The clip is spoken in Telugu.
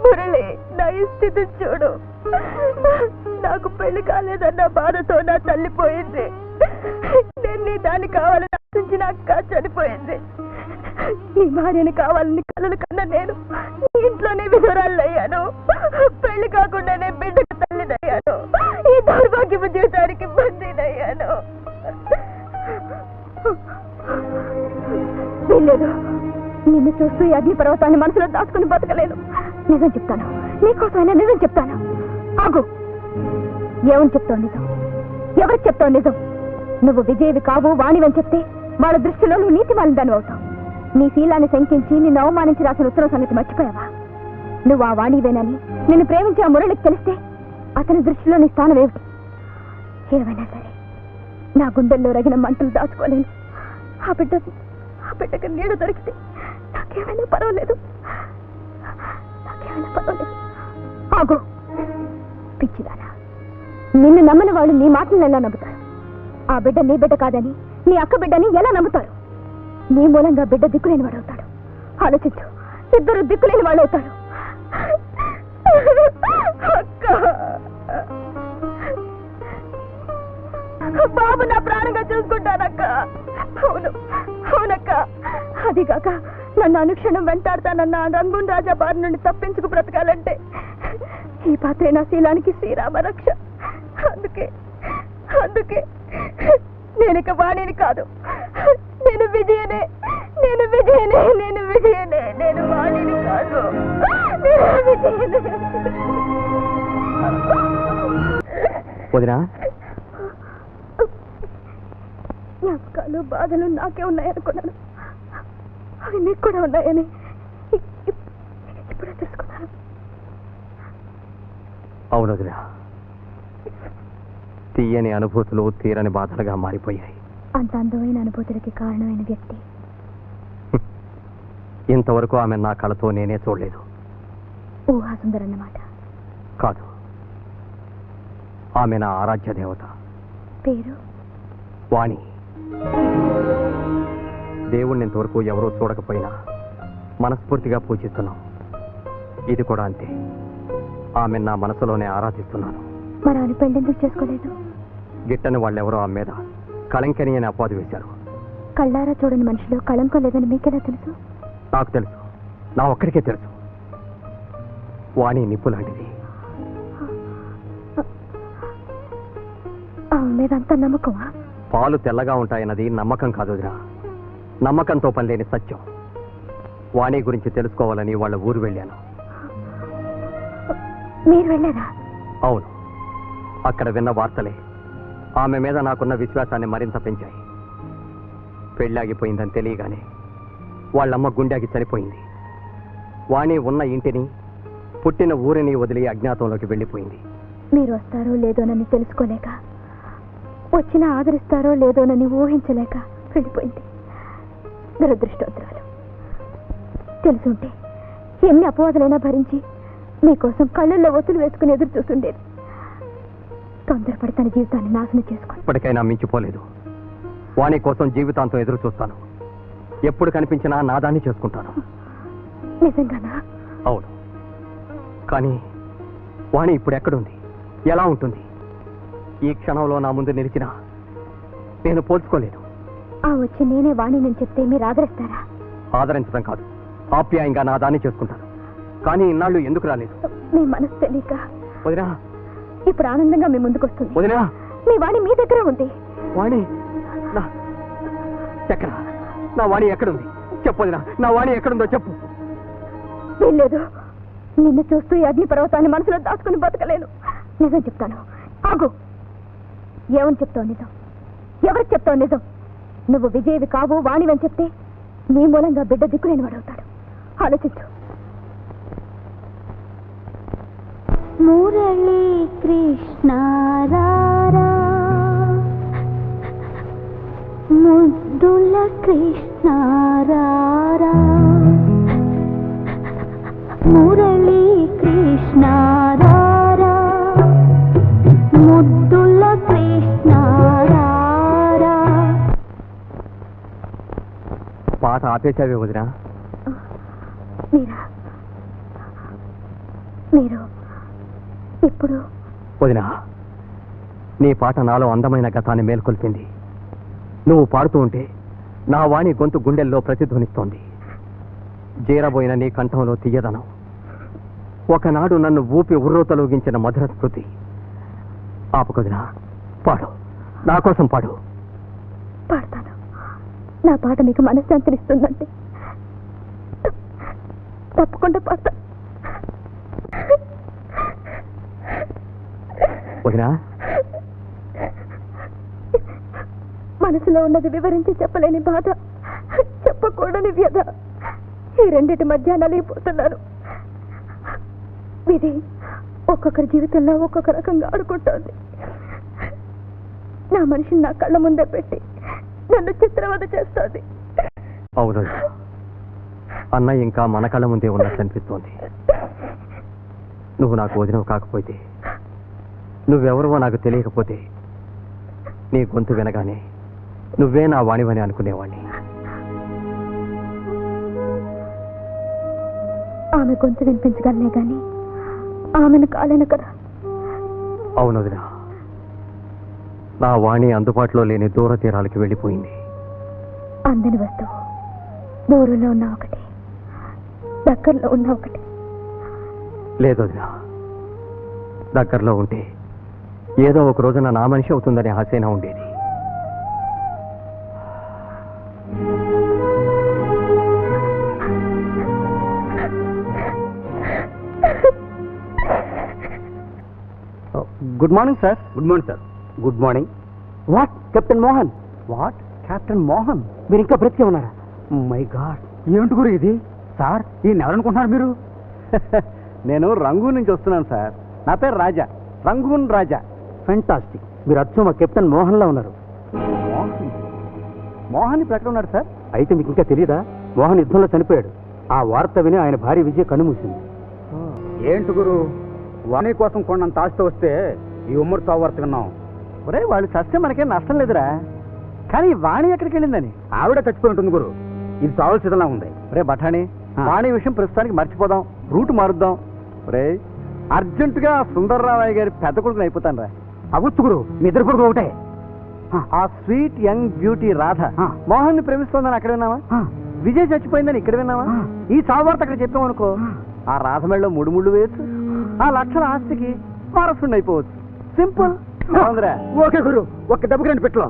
మురళి, నా స్థితి చూడు. నాకు పెళ్లి కాలేదన్న బాధతో నా తల్లిపోయింది. నేను దాన్ని కావాలని ఆశించి నా అక్క చనిపోయింది. నీ భార్యని కావాలని కలలు కన్నా నేను ఇంట్లోనే విధురాళ్ళయ్యాను. పెళ్లి కాకుండానే బిడ్డకు తల్లిదయ్యాను. ఈ దౌర్భాగ్యపు జీవితానికి బందీనయ్యాను. వీల్లేదు, నిన్ను చూస్తూ ఈ అగ్ని పర్వతాన్ని మనసులో దాచుకుని బతకలేను. నిజం చెప్తాను, నీకోసమైనా నిజం చెప్తాను. ఆగు. ఏమని చెప్తావు నిజం? ఎవరికి చెప్తావు నిజం? నువ్వు విజయవి కావు, వాణివని చెప్తే వాళ్ళ దృష్టిలో నువ్వు నీతి వాళ్ళని దాని అవుతావు. నీ శీలాన్ని శంకించి నిన్ను అవమానించి రాసిన ఉత్తరం సంగతి మర్చిపోయావా? నువ్వు ఆ వాణివేనని నిన్ను ప్రేమించే ఆ మురళికి తెలిస్తే అతని దృష్టిలో నీ స్థానం ఏమిటి? ఏమైనా సరే నా గుండెల్లో రగిన మంటలు దాచుకోలేను. ఆ బిడ్డకి నీడ దొరికితే నాకేమైనా పర్వాలేదు. ఆగు. పిచ్చిదానా, నిన్ను నమ్మని వాళ్ళు నీ మాటలను ఎలా నమ్ముతారు? ఆ బిడ్డ నీ బిడ్డ కాదని, నీ అక్క బిడ్డని ఎలా నమ్ముతారు? నీ మూలంగా బిడ్డ దిక్కులేని వాడు అవుతాడు. ఆలోచించు, ఇద్దరు దిక్కులేని వాళ్ళు అవుతారు. బాబు నా ప్రాణంగా చూసుకుంటానక్క. అవును అవునక్క. అదిగాక నన్ను అనుక్షణం వెంటాడతానన్న రంగున్ రాజా బారి నుండి తప్పించుకు బ్రతకాలంటే ఈ పాత్రే నా శీలానికి శ్రీరామ రక్ష. అందుకే నేనిక వాణిని కాదు, నేను విజయనే. నేను వాణిని కాదు, నేను విజయనే. జ్ఞాపకాలు బాధలు నాకే ఉన్నాయనుకున్నాను. అవి నీకు కూడా ఉన్నాయని ఇప్పుడే తెలుసుకున్నాను. అవును వదినా, తీయని అనుభూతులు తీరని బాధలుగా మారిపోయాయి. అంత అందమైన అనుభూతులకి కారణమైన వ్యక్తి ఇంతవరకు ఆమె నా కళతో నేనే చూడలేదు. ఊహాసుందరన్నమాట. కాదు, ఆమె నా ఆరాధ్య దేవత. పేరు వాణి. దేవుణ్ణి ఇంతవరకు ఎవరూ చూడకపోయినా మనస్ఫూర్తిగా పూజిస్తున్నాం. ఇది కూడా అంతే. ఆమె నా మనసులోనే ఆరాధిస్తున్నాను. మరి ఆమె పెళ్ళెందుకు చేసుకోలేదు? గిట్టని వాళ్ళెవరో ఆమె మీద కళంకని అని అపాదు వేశారు. కళ్ళారా చూడని మనుషులు కళంకం లేదని మీకెలా తెలుసు? నాకు తెలుసు, నా ఒక్కడికే తెలుసు. వాణి నిప్పు లాంటిది. ఆమె మీద అంత నమ్మకమా? పాలు తెల్లగా ఉంటాయన్నది నమ్మకం కాదు వదినా, నమ్మకంతో పని లేని సత్యం. వాణి గురించి తెలుసుకోవాలని వాళ్ళ ఊరు వెళ్ళాను. మీరు వెళ్ళారా? అవును. అక్కడ విన్న వార్తలే ఆమె మీద నాకున్న విశ్వాసాన్ని మరింత పెంచాయి. పెళ్ళాగిపోయిందని తెలియగానే వాళ్ళమ్మ గుండెకి చనిపోయింది. వాణి ఉన్న ఇంటిని, పుట్టిన ఊరిని వదిలి అజ్ఞాతంలోకి వెళ్ళిపోయింది. మీరు వస్తారో లేదోనని తెలుసుకోలేక, వచ్చినా ఆదరిస్తారో లేదోనని ఊహించలేక వెళ్ళిపోయింది. దురదృష్టవంతురాలు. తెలుసుంటే ఎన్ని అపవాదులైనా భరించి మీకోసం కళ్ళల్లో ఒత్తులు వేసుకుని ఎదురు చూస్తుండేది. తొందరపడి తన జీవితాన్ని నాశనం చేసుకోండి. ఇప్పటికైనా మించిపోలేదు. వాణి కోసం జీవితాంతం ఎదురు చూస్తాను. ఎప్పుడు కనిపించినా నాదాన్ని చేసుకుంటాను. నిజంగానా? అవును. కానీ వాణి ఇప్పుడు ఎక్కడుంది, ఎలా ఉంటుంది? ఈ క్షణంలో నా ముందు నిలిచినా నేను పోల్చుకోలేదు. ఆ వచ్చి నేనే వాణి నేను చెప్తే మీరు ఆదరిస్తారా? ఆదరించడం కాదు, ఆప్యాయంగా నా దాన్ని చేసుకుంటాను. కానీ ఇన్నాళ్ళు ఎందుకు రాలేదు? మీ మనసు తెలియక. వదినా, ఇప్పుడు ఆనందంగా మీ ముందుకు వస్తుంది. వదినా, మీ వాణి మీ దగ్గర ఉంది. వాణి ఎక్కడ? నా వాణి ఎక్కడుంది చెప్పు వదినా. నా వాణి ఎక్కడుందో చెప్పు. వీల్లేదు, నిన్ను చూస్తూ ఈ అగ్ని పర్వతాన్ని మనసులో దాచుకుని బతకలేను. నిజం చెప్తాను. ఆగు. ఏమని చెప్తావు నిజం? ఎవరికి చెప్తావు నిజం? నువ్వు విజయవి కావు, వాణివని చెప్తే నీ మూలంగా బిడ్డ దిక్కులేని వాడవుతాడు. ఆలోచించు. మురళీ కృష్ణ రారా, ముద్దుల కృష్ణ రారా, మురళీ కృష్ణ రారా, పాట ఆపేశావే వదినా? మీరా మీరు ఇప్పుడు వదినా, నీ పాట నాలో అందమైన గతాన్ని మేల్కొల్పింది. నువ్వు పాడుతూ ఉంటే నా వాణి గొంతు గుండెల్లో ప్రతిధ్వనిస్తోంది. జీరబోయిన నీ కంఠంలో తీయదనం, ఒకనాడు నన్ను ఊపి ఉర్రూతలూగించిన మధుర స్మృతి. ఆపకొదినా, పాడు, నా కోసం పాడు. పాడతాను. నా పాట మీకు మనశ్శాంతినిస్తుందంటే తప్పకుండా పాడతాను. వదినా, మనసులో ఉన్నది వివరించి చెప్పలేని బాధ, చెప్పకూడని వ్యధ, ఈ రెండిటి మధ్య నలిగిపోతున్నాను. విధి ఒక్కొక్కరి జీవితంలో ఒక్కొక్క రకంగా ఆడుకుంటోంది. నా మనిషిని నా కళ్ళ ముందే పెట్టి నన్ను చిత్రవద చేస్తోంది. అవును, అన్నయ్య ఇంకా మన కళ్ళ ముందే ఉన్నట్టు అనిపిస్తోంది. నువ్వు నాకు వదినవు కాకపోతే, నువ్వెవరవో నాకు తెలియకపోతే, నీ గొంతు వినగానే నువ్వే నా వాణివని అనుకునేవాణ్ణి. ఆమె గొంతు వినిపించగలనే గాని ఆమెను కాలేను కదా. అవును వదినా, నా వాణి అందుబాటులో లేని దూర తీరాలకి వెళ్ళిపోయింది. అందని వస్తువు దూరంలో ఉన్న ఒకటి, దగ్గరలో ఉన్న ఒకటి. లేదు వదినా, దగ్గరలో ఉంటే ఏదో ఒక రోజున నా మనిషి అవుతుందనే ఆశైనా ఉండేది. Good morning sir. Good morning sir. Good morning. What, captain Mohan? What, captain Mohan? మీరు ఇంకా బ్రతికే ఉన్నారా? మై గాడ్, ఏమిటి గురు ఇది? సార్, ఈయన ఎవరనుకుంటున్నారు మీరు? నేను రంగూన్ నుంచి వస్తున్నాను సార్. నా పేరు రాజా, రంగూన్ రాజా. ఫెంటాస్టిక్. మీరు అచ్చం మా కెప్టెన్ మోహన్లా ఉన్నారు. మోహన్? మోహన్ ఇప్పుడు ఎక్కడ ఉన్నాడు సార్? అయితే మీకు ఇంకా తెలియదా? మోహన్ యుద్ధంలో చనిపోయాడు. ఆ వార్త విని ఆయన భార్య విజయ కన్నుమూసింది. ఏంటి గురు, వాణి కోసం కొండంత ఆస్తి వస్తే ఈ ఉమ్మడి చావార్త విన్నాం. ఒరే, వాళ్ళు చస్తే మనకేం నష్టం లేదురా. కానీ వాణి ఎక్కడికి వెళ్ళిందని? ఆవిడ చచ్చిపోయి ఉంటుంది గురు. ఇది చావాల్సిదలా ఉంది. రే బఠాణి, వాణి విషయం ప్రస్తుతానికి మర్చిపోదాం, రూట్ మారుద్దాం. రే, అర్జెంటుగా సుందర్రామయ్య గారి పెద్ద కొడుకుని అయిపోతాను రా. అవ్వచ్చు గురు, మీ ఇద్దరు కొడుకు ఒకటే. ఆ sweet young beauty Radha Mohan ని ప్రేమిస్తోందని అక్కడ విన్నావా? విజయ్ చచ్చిపోయిందని ఇక్కడ విన్నావా? ఈ చావార్త అక్కడ చెప్పామనుకో, ఆ రాధ మెళ్ళలో ముడుముళ్ళు వేయచ్చు, ఆ లక్షల ఆస్తికి వారసుండి అయిపోవచ్చు. సింపుల్. ఓకే గురు, ఒక్క దెబ్బకి రెండు పెట్లో.